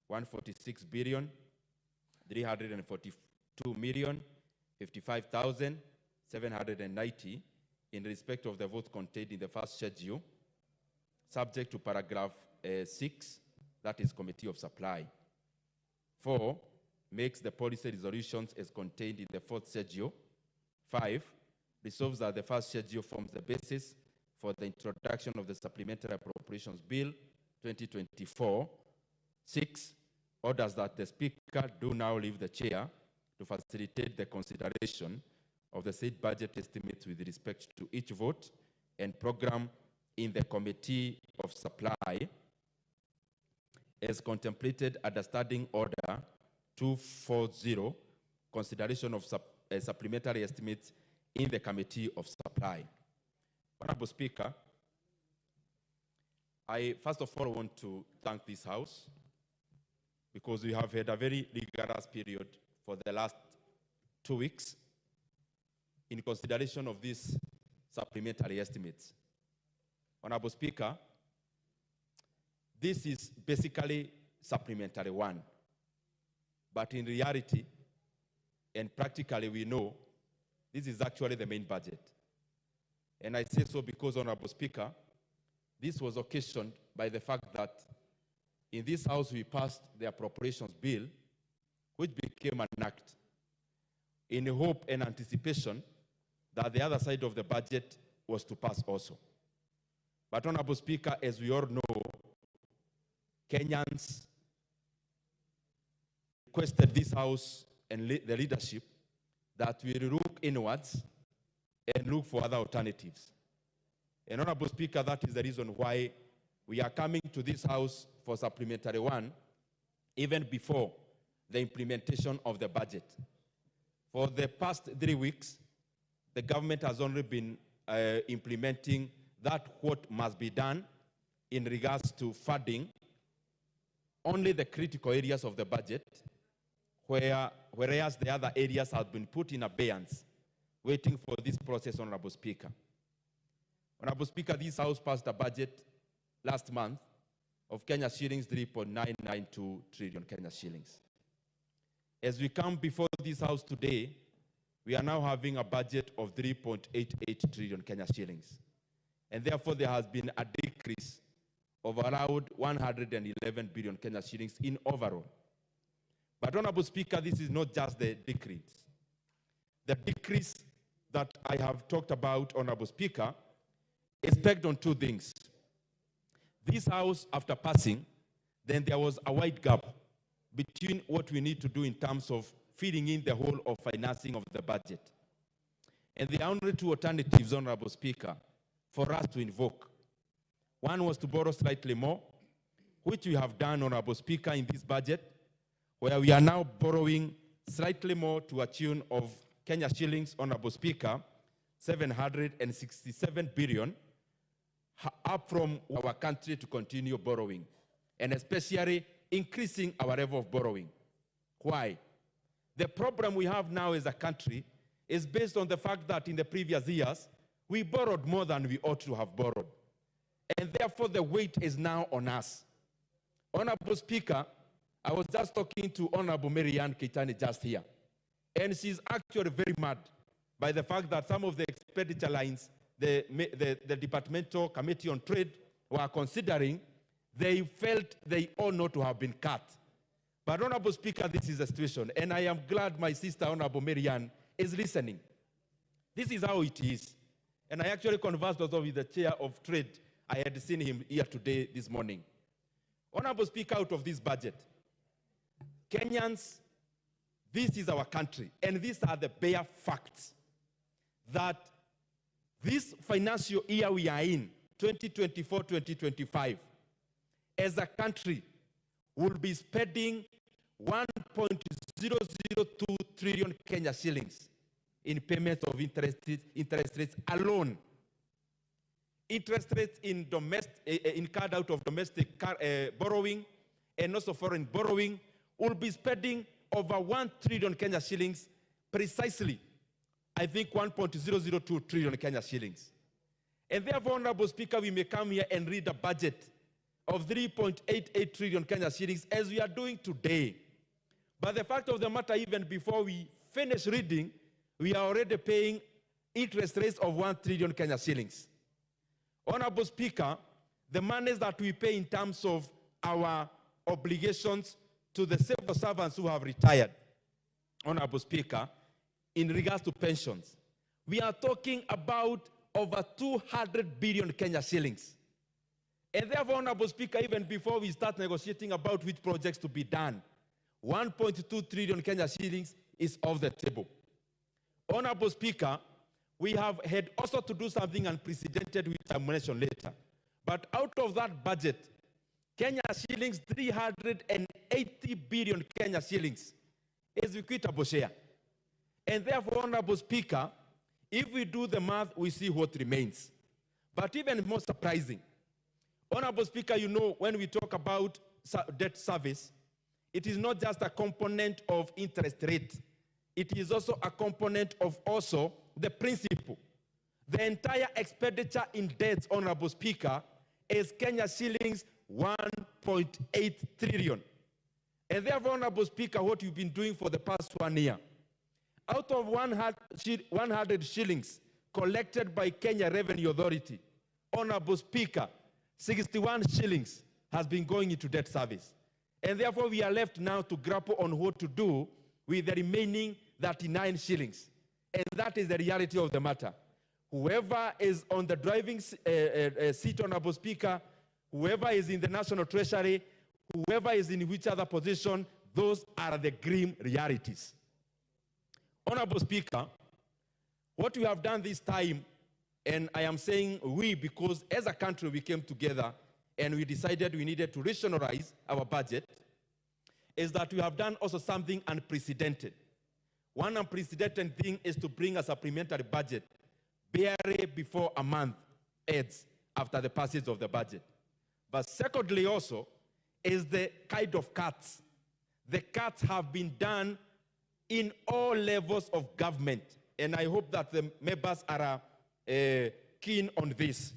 146 billion 342 million 55,790 in respect of the votes contained in the first schedule, subject to paragraph 6, that is Committee of Supply. 4, makes the policy resolutions as contained in the fourth schedule. 5, resolves that the first schedule forms the basis for the introduction of the Supplementary Appropriations Bill 2024. 6, orders that the Speaker do now leave the chair to facilitate the consideration of the said budget estimates with respect to each vote and program in the Committee of Supply as contemplated under Standing Order 240, consideration of supplementary estimates in the Committee of Supply. Honorable Speaker, I first of all want to thank this House because we have had a very rigorous period for the last 2 weeks in consideration of these supplementary estimates. Honorable Speaker, this is basically supplementary one, but in reality and practically we know this is actually the main budget. And I say so because, Honorable Speaker, this was occasioned by the fact that in this House we passed the appropriations bill, which became an act in hope and anticipation that the other side of the budget was to pass also. But, Honorable Speaker, as we all know, Kenyans requested this House and the leadership that we look inwards and look for other alternatives. And, Honorable Speaker, that is the reason why we are coming to this House for supplementary one even before the implementation of the budget. For the past 3 weeks, the government has only been implementing that what must be done in regards to funding only the critical areas of the budget, whereas the other areas have been put in abeyance, waiting for this process, Honorable Speaker. Honorable Speaker, this House passed a budget last month of Kenya shillings 3.992 trillion Kenya shillings. As we come before this House today, we are now having a budget of 3.88 trillion Kenya shillings. And therefore, there has been a decrease of around 111 billion Kenya shillings in overall. But, Honorable Speaker, this is not just the decrease. The decrease that I have talked about, Honorable Speaker, is pegged on 2 things. This House, after passing, then there was a wide gap between what we need to do in terms of filling in the whole of financing of the budget. And there are only 2 alternatives, Honorable Speaker, for us to invoke. One was to borrow slightly more, which we have done, Honorable Speaker, in this budget, where we are now borrowing slightly more to a tune of Kenya shillings, Honorable Speaker, 767 billion, up from our country to continue borrowing, and especially increasing our level of borrowing. Why? The problem we have now as a country is based on the fact that in the previous years, we borrowed more than we ought to have borrowed. And therefore, the weight is now on us. Honorable Speaker, I was just talking to Honorable Marianne Keitani just here, and she's actually very mad by the fact that some of the expenditure lines the Departmental Committee on Trade were considering, they felt they ought not to have been cut. But, Honorable Speaker, this is the situation, and I am glad my sister, Honorable Marianne, is listening. This is how it is. And I actually conversed also with the Chair of Trade. I had seen him here today, this morning. Honorable Speaker, out of this budget, Kenyans, this is our country, and these are the bare facts that this financial year we are in, 2024-2025, as a country, will be spending 1.002 trillion Kenya shillings in payments of interest rates alone. Interest rates in incurred out of domestic borrowing and also foreign borrowing will be spending over 1 trillion Kenya shillings precisely. I think 1.002 trillion Kenya shillings. And therefore, Honorable Speaker, we may come here and read a budget of 3.88 trillion Kenya shillings as we are doing today. But the fact of the matter, even before we finish reading, we are already paying interest rates of 1 trillion Kenya shillings. Honorable Speaker, the monies that we pay in terms of our obligations to the civil servants who have retired, Honorable Speaker, in regards to pensions, we are talking about over 200 billion Kenya shillings. And therefore, Honorable Speaker, even before we start negotiating about which projects to be done, 1.2 trillion Kenya shillings is off the table. Honorable Speaker, we have had also to do something unprecedented, which I will mention later. But out of that budget, Kenya shillings, 380 billion Kenya shillings is equitable share. And therefore, Honorable Speaker, if we do the math, we see what remains. But even more surprising, Honorable Speaker, you know, when we talk about debt service, it is not just a component of interest rate. It is also a component of also the principal. The entire expenditure in debts, Honorable Speaker, is Kenya shillings 1.8 trillion. And therefore, Honorable Speaker, what you've been doing for the past 1 year, out of 100 shillings collected by Kenya Revenue Authority, Honorable Speaker, 61 shillings has been going into debt service. And therefore, we are left now to grapple on what to do with the remaining 39 shillings. And that is the reality of the matter. Whoever is on the driving seat, Honorable Speaker, whoever is in the National Treasury, whoever is in which other position, those are the grim realities. Honorable Speaker, what we have done this time, and I am saying we because as a country we came together and we decided we needed to rationalize our budget, is that we have done also something unprecedented. One unprecedented thing is to bring a supplementary budget barely before a month ends after the passage of the budget. But secondly also is the kind of cuts. The cuts have been done in all levels of government. And I hope that the members are keen on this.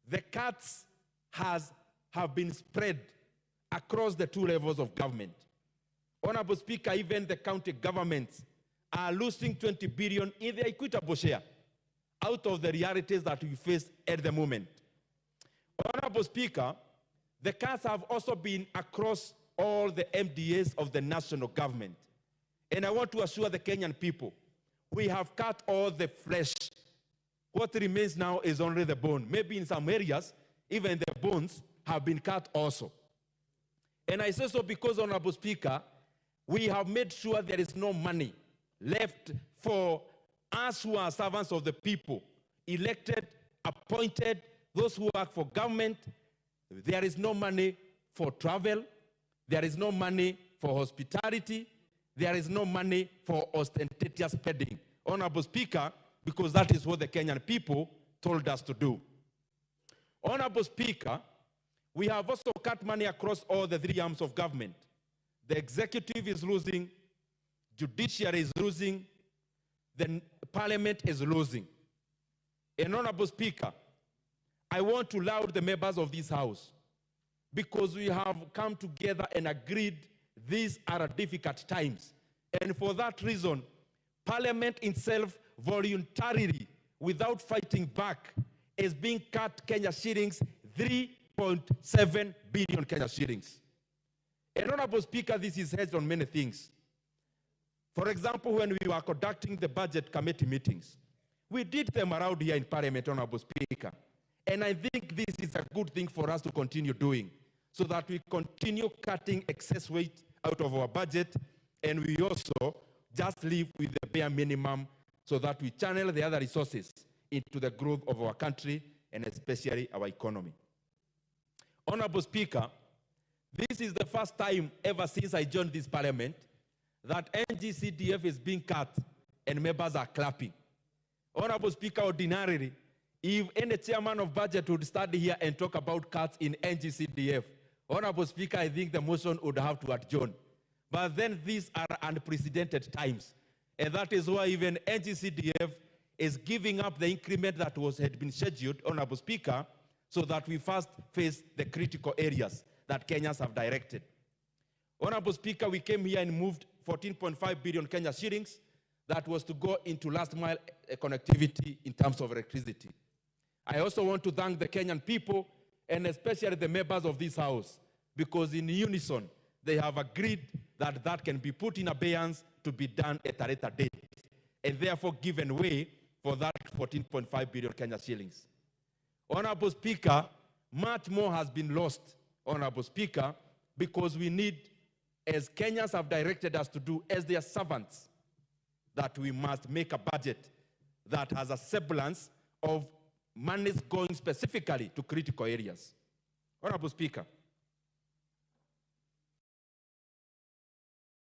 The cuts have been spread across the two levels of government. Honorable Speaker, even the county governments are losing 20 billion in their equitable share out of the realities that we face at the moment. Honorable Speaker, the cuts have also been across all the MDAs of the national government. And I want to assure the Kenyan people, we have cut all the flesh. What remains now is only the bone. Maybe in some areas, even the bones have been cut also. And I say so because, Honorable Speaker, we have made sure there is no money left for us who are servants of the people, elected, appointed, those who work for government. There is no money for travel. There is no money for hospitality. There is no money for ostentatious spending. Honorable Speaker, because that is what the Kenyan people told us to do. Honorable Speaker, we have also cut money across all the three arms of government. The executive is losing, judiciary is losing, the parliament is losing. And Honorable Speaker, I want to laud the members of this house because we have come together and agreed these are difficult times. And for that reason, Parliament itself voluntarily, without fighting back, is being cut Kenya shillings 3.7 billion Kenya shillings. And Honorable Speaker, this is hedged on many things. For example, when we were conducting the budget committee meetings, we did them around here in Parliament, Honorable Speaker. And I think this is a good thing for us to continue doing so that we continue cutting excess weight out of our budget and we also just live with the bare minimum so that we channel the other resources into the growth of our country and especially our economy. Honorable Speaker, this is the first time ever since I joined this Parliament that NGCDF is being cut and members are clapping. Honorable Speaker, ordinarily, if any chairman of budget would stand here and talk about cuts in NGCDF, Honorable Speaker, I think the motion would have to adjourn. But then these are unprecedented times. And that is why even NGCDF is giving up the increment that had been scheduled, Honorable Speaker, so that we first face the critical areas that Kenyans have directed. Honorable Speaker, we came here and moved 14.5 billion Kenya shillings that was to go into last mile connectivity in terms of electricity. I also want to thank the Kenyan people and especially the members of this House, because in unison, they have agreed that that can be put in abeyance to be done at a later date, and therefore given way for that 14.5 billion Kenya shillings. Honorable Speaker, much more has been lost, Honorable Speaker, because we need, as Kenyans have directed us to do, as their servants, that we must make a budget that has a semblance of monies going specifically to critical areas. Honorable Speaker,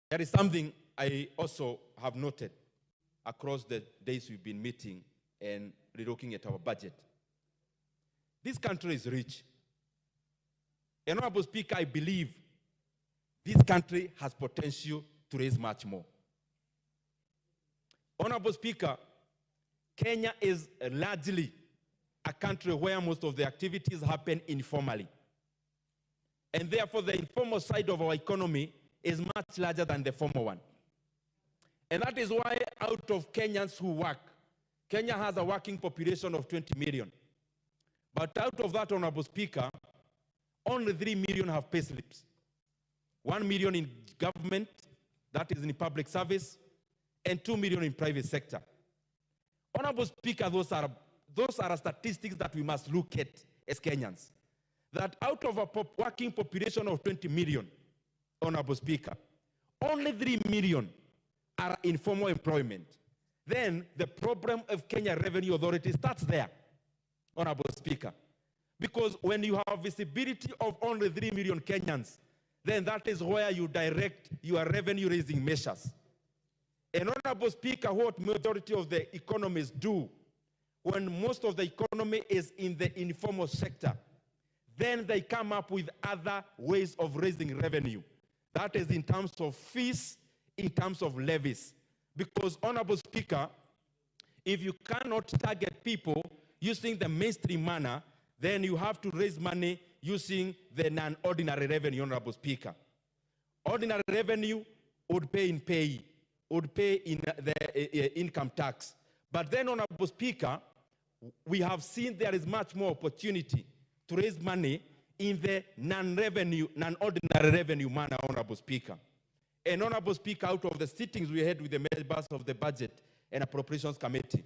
there is something I also have noted across the days we've been meeting and looking at our budget. This country is rich. And Honorable Speaker, I believe this country has potential to raise much more. Honorable Speaker, Kenya is largely a country where most of the activities happen informally. And therefore, the informal side of our economy is much larger than the formal one. And that is why out of Kenyans who work, Kenya has a working population of 20 million. But out of that, Honorable Speaker, only 3 million have pay slips. 1 million in government, that is in public service, and 2 million in private sector. Honorable Speaker, those are statistics that we must look at as Kenyans. That out of a working population of 20 million, Honorable Speaker, only 3 million are in formal employment. Then the problem of Kenya Revenue Authority starts there, Honorable Speaker. Because when you have visibility of only 3 million Kenyans, then that is where you direct your revenue-raising measures. And Honorable Speaker, what majority of the economies do when most of the economy is in the informal sector, then they come up with other ways of raising revenue. That is in terms of fees, in terms of levies. Because, Honorable Speaker, if you cannot target people using the mainstream manner, then you have to raise money using the non-ordinary revenue, Honorable Speaker. Ordinary revenue would pay in pay, would pay in the income tax. But then, Honorable Speaker, we have seen there is much more opportunity to raise money in the non-ordinary revenue manner, Honorable Speaker. And Honorable Speaker, out of the sittings we had with the members of the Budget and Appropriations Committee,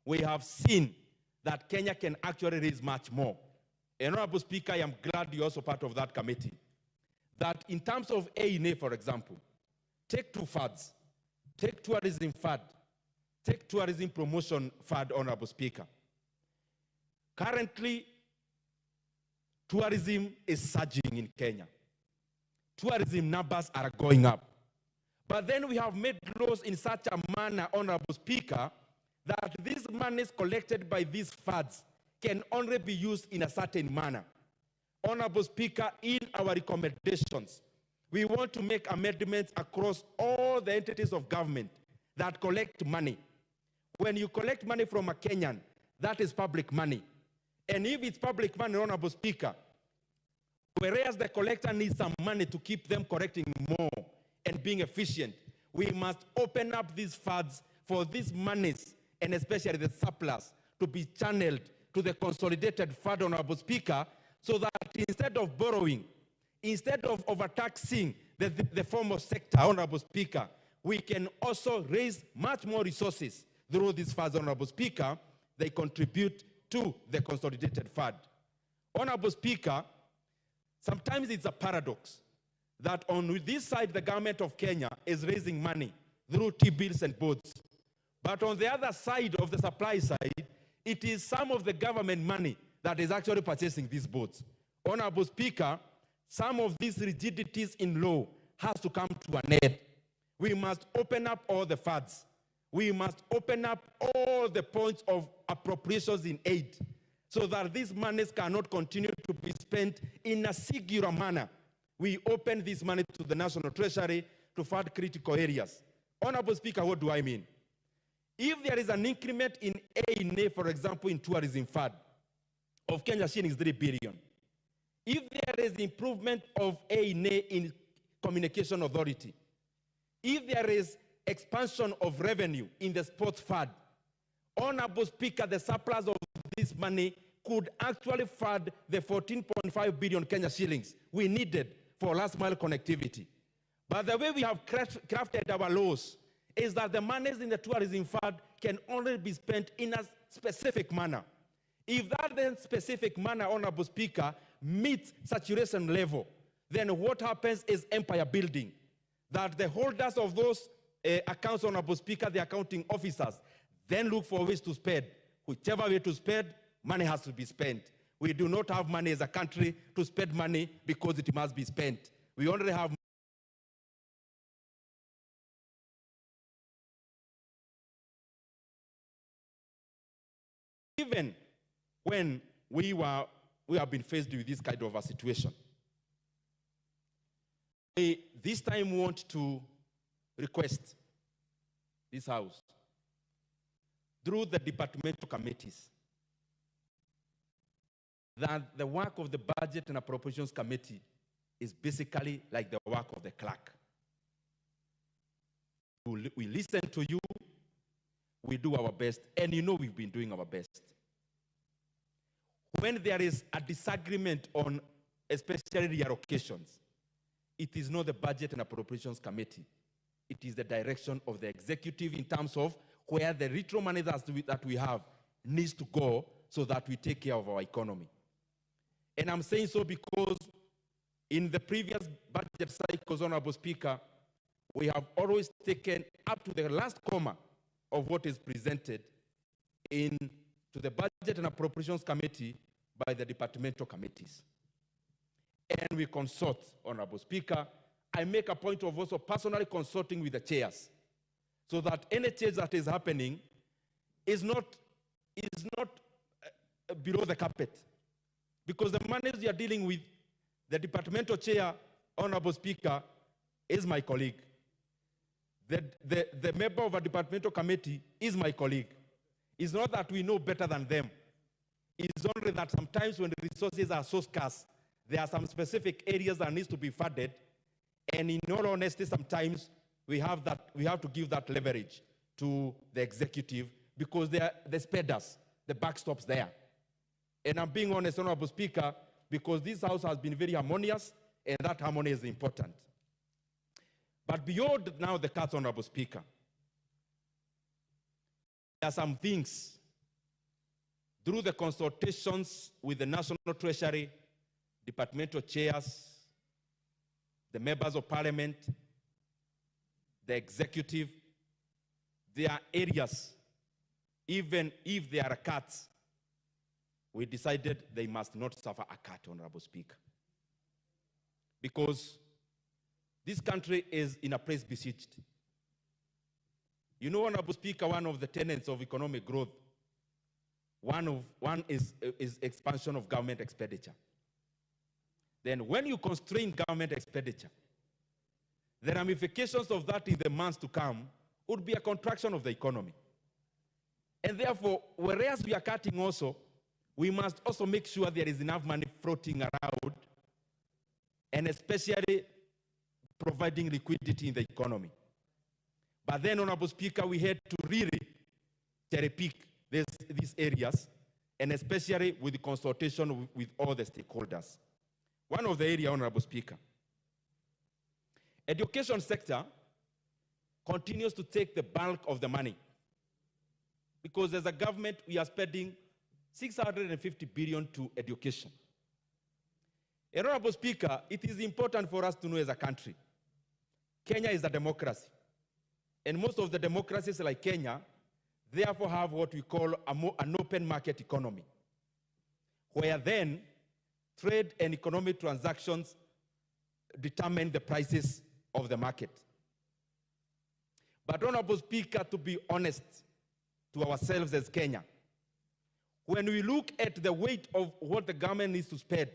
we have seen that Kenya can actually raise much more. And Honorable Speaker, I am glad you're also part of that committee. That in terms of A&A, for example, take two FADs, take tourism FAD, take tourism promotion FAD, Honorable Speaker. Currently, tourism is surging in Kenya. Tourism numbers are going up. But then we have made laws in such a manner, Honorable Speaker, that these monies collected by these FADs can only be used in a certain manner. Honorable Speaker, in our recommendations, we want to make amendments across all the entities of government that collect money. When you collect money from a Kenyan, that is public money. And if it's public money, Honorable Speaker, whereas the collector needs some money to keep them collecting more and being efficient, we must open up these funds for these monies, and especially the surplus, to be channeled to the consolidated fund, Honorable Speaker, so that instead of borrowing, instead of overtaxing the formal sector, Honorable Speaker, we can also raise much more resources through these funds, Honorable Speaker. They contribute to the consolidated fund. Honorable Speaker, sometimes it's a paradox that on this side, the government of Kenya is raising money through T-bills and bonds. But on the other side of the supply side, it is some of the government money that is actually purchasing these bonds. Honorable Speaker, some of these rigidities in law has to come to an end. We must open up all the funds. We must open up all the points of appropriations in aid so that these monies cannot continue to be spent in a singular manner. We open this money to the National Treasury to fund critical areas. Honorable Speaker, what do I mean? If there is an increment in A&A, for example, in tourism fund, of Kenya shillings 3 billion. If there is improvement of A&A in Communication Authority, if there is expansion of revenue in the sports fund, Honorable Speaker, the surplus of this money could actually fund the 14.5 billion Kenya shillings we needed for last mile connectivity. But the way we have crafted our laws is that the monies in the tourism fund can only be spent in a specific manner. If that then specific manner, Honorable Speaker, meets saturation level, then what happens is empire building. That the holders of those accounts, Honorable Speaker, the accounting officers, then look for ways to spend. Whichever way to spend, money has to be spent. We do not have money as a country to spend money because it must be spent. We only have even when we have been faced with this kind of a situation. We this time want to request this House through the departmental committees that the work of the Budget and Appropriations Committee is basically like the work of the clerk. We listen to you, we do our best, and you know we've been doing our best. When there is a disagreement on especially the allocations, it is not the Budget and Appropriations Committee. It is the direction of the executive in terms of where the retro money that we have needs to go so that we take care of our economy. And I'm saying so because in the previous budget cycles, Honorable Speaker, we have always taken up to the last comma of what is presented to the Budget and Appropriations Committee by the departmental committees. And we consult, Honorable Speaker. I make a point of also personally consulting with the chairs so that any change that is happening is not below the carpet. Because the monies you are dealing with, the departmental chair, Honorable Speaker, is my colleague. The member of a departmental committee is my colleague. It's not that we know better than them. It's only that sometimes when the resources are so scarce, there are some specific areas that needs to be funded, and in all honesty, sometimes we have to give that leverage to the executive because they spared us. The buck stops there. And I'm being honest, Honorable Speaker, because this House has been very harmonious, and that harmony is important. But beyond now the cuts, Honorable Speaker, there are some things through the consultations with the National Treasury, departmental chairs, the members of Parliament, the executive, there are areas, even if there are cuts, we decided they must not suffer a cut, Honorable Speaker. Because this country is in a place besieged. You know, Honorable Speaker, one of the tenets of economic growth, one is expansion of government expenditure. Then when you constrain government expenditure, the ramifications of that in the months to come would be a contraction of the economy. And therefore, whereas we are cutting also, we must also make sure there is enough money floating around, and especially providing liquidity in the economy. But then, Honorable Speaker, we had to really cherry-pick these areas, and especially with the consultation with all the stakeholders. One of the areas, Honorable Speaker, education sector continues to take the bulk of the money. Because as a government, we are spending 650 billion to education. Honorable Speaker, it is important for us to know as a country, Kenya is a democracy. And most of the democracies like Kenya, therefore have what we call an open market economy, where then trade and economic transactions determine the prices of the market. But Honorable Speaker, to be honest to ourselves as Kenya, when we look at the weight of what the government needs to spend,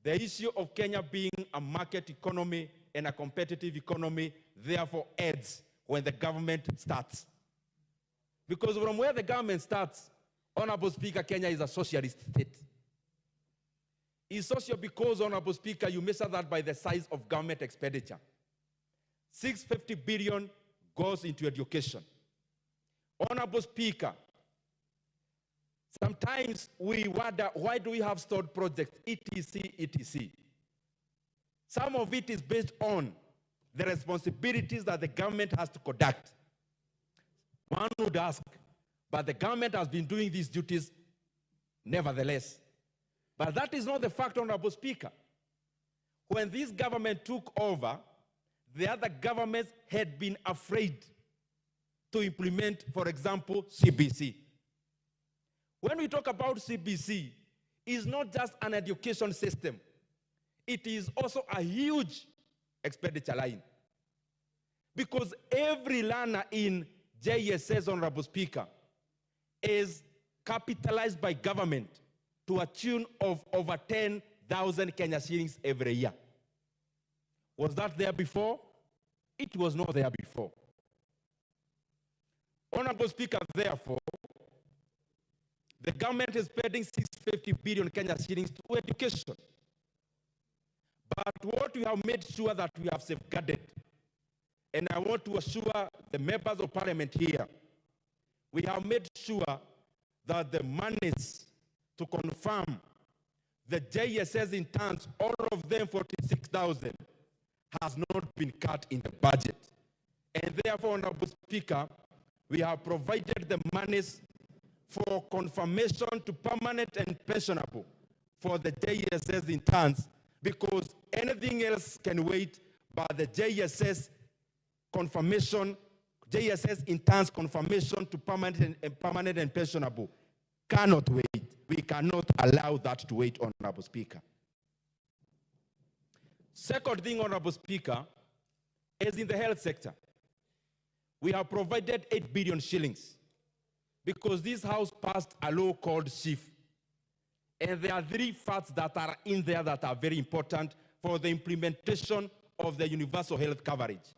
the issue of Kenya being a market economy and a competitive economy therefore ends when the government starts. Because from where the government starts, Honorable Speaker, Kenya is a socialist state. It's social because, Honorable Speaker, you measure that by the size of government expenditure. 650 billion goes into education. Honorable Speaker, sometimes we wonder, why do we have stalled projects, etc., etc. Some of it is based on the responsibilities that the government has to conduct. One would ask, but the government has been doing these duties nevertheless. But that is not the fact, Honorable Speaker. When this government took over, the other governments had been afraid to implement, for example, CBC. When we talk about CBC, it's not just an education system. It is also a huge expenditure line. Because every learner in JSS, Honorable Speaker, is capitalized by government to a tune of over 10,000 Kenya shillings every year. Was that there before? It was not there before. Honorable Speaker, therefore, the government is spending 650 billion Kenya shillings to education. But what we have made sure that we have safeguarded, and I want to assure the members of parliament here, we have made sure that the monies to confirm the JSS interns, all of them 46,000, has not been cut in the budget. And therefore, Honorable Speaker, we have provided the monies for confirmation to permanent and pensionable for the JSS interns, because anything else can wait, but the JSS confirmation, JSS interns confirmation to permanent and pensionable cannot wait. We cannot allow that to wait, Honorable Speaker. Second thing, Honorable Speaker, is in the health sector. We have provided 8 billion shillings because this House passed a law called SHIF. And there are 3 facts that are in there that are very important for the implementation of the universal health coverage.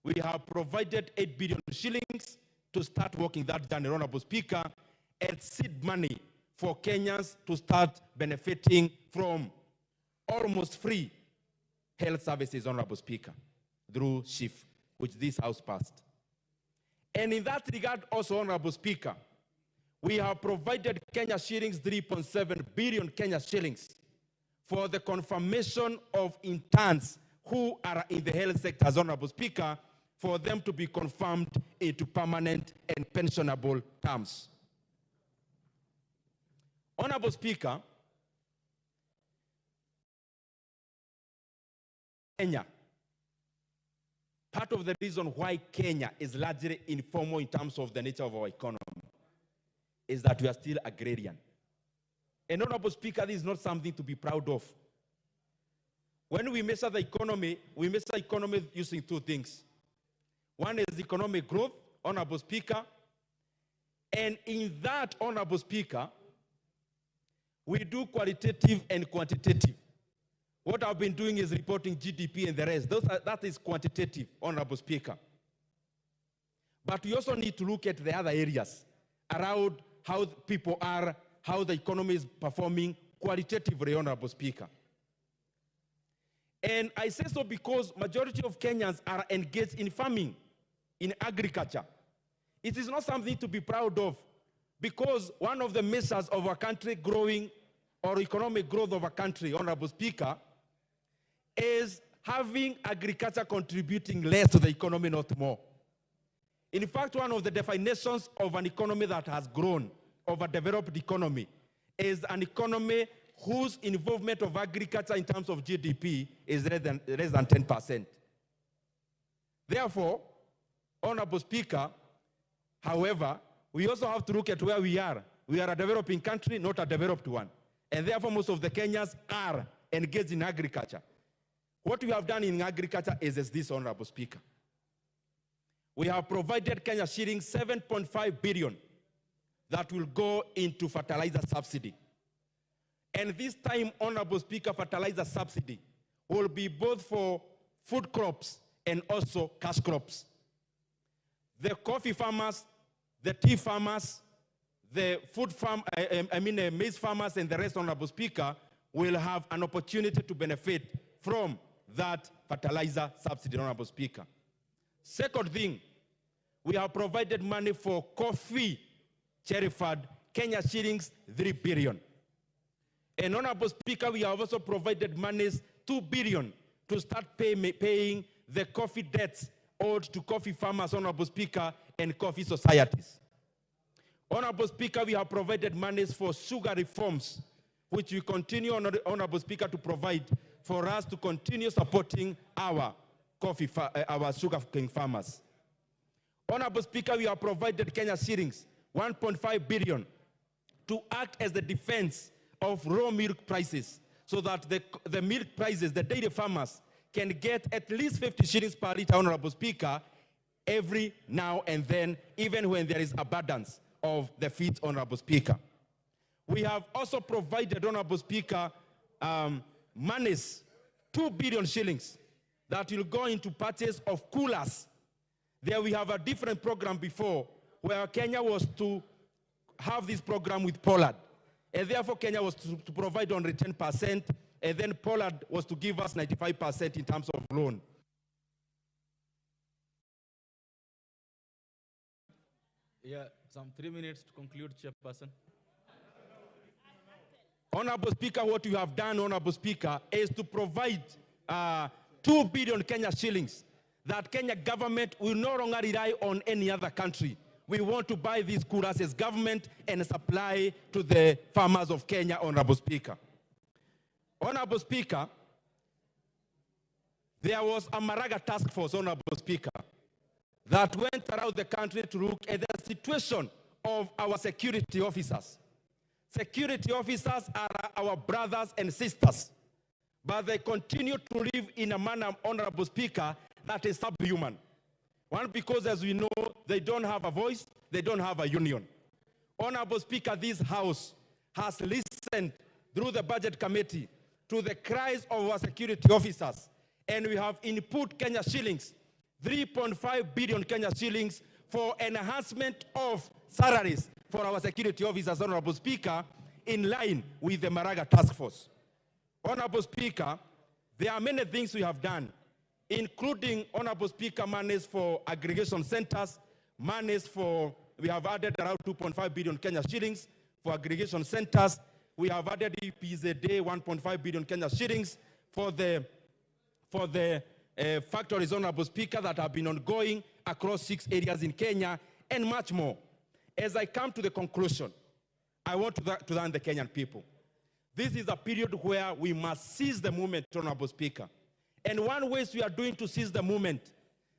We have provided 8 billion shillings to start working that journey, Honorable Speaker, and seed money for Kenyans to start benefiting from almost free health services, Honorable Speaker, through SHIF, which this House passed. And in that regard also, Honorable Speaker, we have provided Kenya shillings, 3.7 billion Kenya shillings for the confirmation of interns who are in the health sector, as Honorable Speaker, for them to be confirmed into permanent and pensionable terms. Honorable Speaker, Kenya, part of the reason why Kenya is largely informal in terms of the nature of our economy is that we are still agrarian. And Honorable Speaker, this is not something to be proud of. When we measure the economy, we measure economy using 2 things. One is economic growth, Honorable Speaker, and in that, Honorable Speaker, we do qualitative and quantitative. What I've been doing is reporting GDP and the rest. That is quantitative, Honorable Speaker. But we also need to look at the other areas around how people are, how the economy is performing qualitatively, Honorable Speaker. And I say so because majority of Kenyans are engaged in farming, in agriculture. It is not something to be proud of, because one of the measures of our country growing, or economic growth of a country, Honorable Speaker, is having agriculture contributing less to the economy, not more. In fact, one of the definitions of an economy that has grown, of a developed economy, is an economy whose involvement of agriculture in terms of GDP is less than 10%. Therefore, Honorable Speaker, however, we also have to look at where we are. We are a developing country, not a developed one. And therefore, most of the Kenyans are engaged in agriculture. What we have done in agriculture is this, Honorable Speaker. We have provided Kenya shillings 7.5 billion that will go into fertilizer subsidy. And this time, Honorable Speaker, fertilizer subsidy will be both for food crops and also cash crops. The coffee farmers, the tea farmers, the maize farmers and the rest, Honorable Speaker, will have an opportunity to benefit from that fertilizer subsidy, Honorable Speaker. Second thing, we have provided money for coffee, Cheriford, Kenya shillings 3 billion. And Honorable Speaker, we have also provided monies 2 billion to start paying the coffee debts owed to coffee farmers, Honorable Speaker, and coffee societies. Honorable Speaker, we have provided monies for sugar reforms, which we continue, Honorable Speaker, to provide for us to continue supporting our sugar-cane farmers. Honorable Speaker, we have provided Kenya shillings 1.5 billion to act as the defense of raw milk prices, so that the milk prices, the dairy farmers, can get at least 50 shillings per litre, Honorable Speaker, every now and then, even when there is abundance of the feed, Honorable Speaker. We have also provided, Honorable Speaker, monies, 2 billion shillings, that will go into purchase of coolers. There we have a different program before, where Kenya was to have this program with Pollard. And therefore, Kenya was to provide only 10%, and then Pollard was to give us 95% in terms of loan. Yeah, some 3 minutes to conclude, Chairperson. Honorable Speaker, what you have done, Honorable Speaker, is to provide 2 billion Kenya shillings that Kenya government will no longer rely on any other country. We want to buy these coolers as government and supply to the farmers of Kenya, Honorable Speaker. Honorable Speaker, there was a Maraga task force, Honorable Speaker, that went around the country to look at the situation of our security officers. Security officers are our brothers and sisters, but they continue to live in a manner, Honorable Speaker, that is subhuman. One, because as we know, they don't have a voice, they don't have a union. Honorable Speaker, this House has listened through the Budget Committee to the cries of our security officers, and we have input Kenya shillings, 3.5 billion Kenya shillings for enhancement of salaries for our security officers, Honorable Speaker, in line with the Maraga task force. Honorable Speaker, there are many things we have done, including, Honorable Speaker, monies for aggregation centers, monies for, we have added around 2.5 billion Kenya shillings for aggregation centers. We have added EPZD 1.5 billion Kenya shillings for the factories, Honorable Speaker, that have been ongoing across 6 areas in Kenya, and much more. As I come to the conclusion, I want to thank the Kenyan people. This is a period where we must seize the moment, Honorable Speaker. And one way we are doing to seize the moment,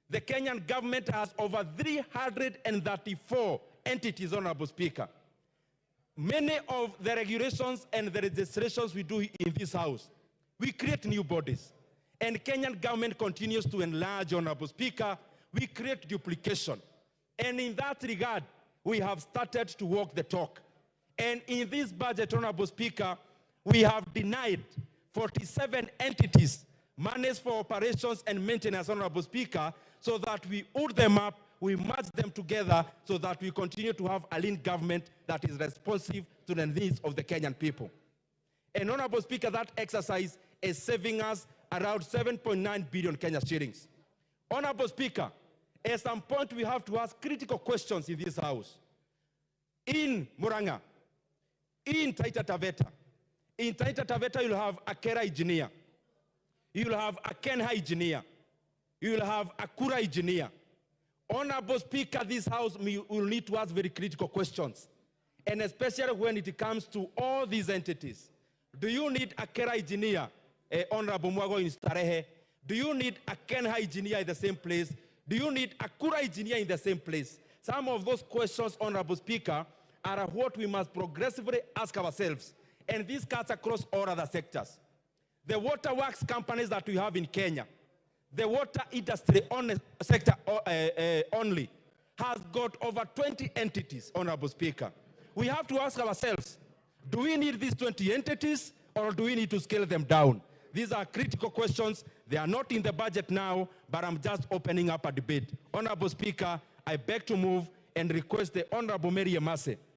the Kenyan government has over 334 entities, Honorable Speaker. Many of the regulations and the registrations we do in this House, we create new bodies. And Kenyan government continues to enlarge, Honorable Speaker. We create duplication. And in that regard, we have started to walk the talk. And in this budget, Honorable Speaker, we have denied 47 entities monies for operations and maintenance, Honorable Speaker, so that we hood them up, we merge them together, so that we continue to have a lean government that is responsive to the needs of the Kenyan people. And Honorable Speaker, that exercise is saving us around 7.9 billion Kenya shillings. Honorable Speaker, at some point we have to ask critical questions in this House. In Muranga, in Taita Taveta, you'll have a Kera engineer. You'll have a Kenha engineer. You'll have a Kura engineer. Honorable Speaker, this House will need to ask very critical questions. And especially when it comes to all these entities. Do you need a Kera engineer, Honorable Mwago in Starehe? Do you need a Kenha engineer in the same place? Do you need a Kura engineer in the same place? Some of those questions, Honorable Speaker, are what we must progressively ask ourselves. And this cuts across all other sectors. The waterworks companies that we have in Kenya, the water industry sector only, has got over 20 entities, Honorable Speaker. We have to ask ourselves, do we need these 20 entities, or do we need to scale them down? These are critical questions. They are not in the budget now, but I'm just opening up a debate. Honorable Speaker, I beg to move and request the Honorable Mary Emase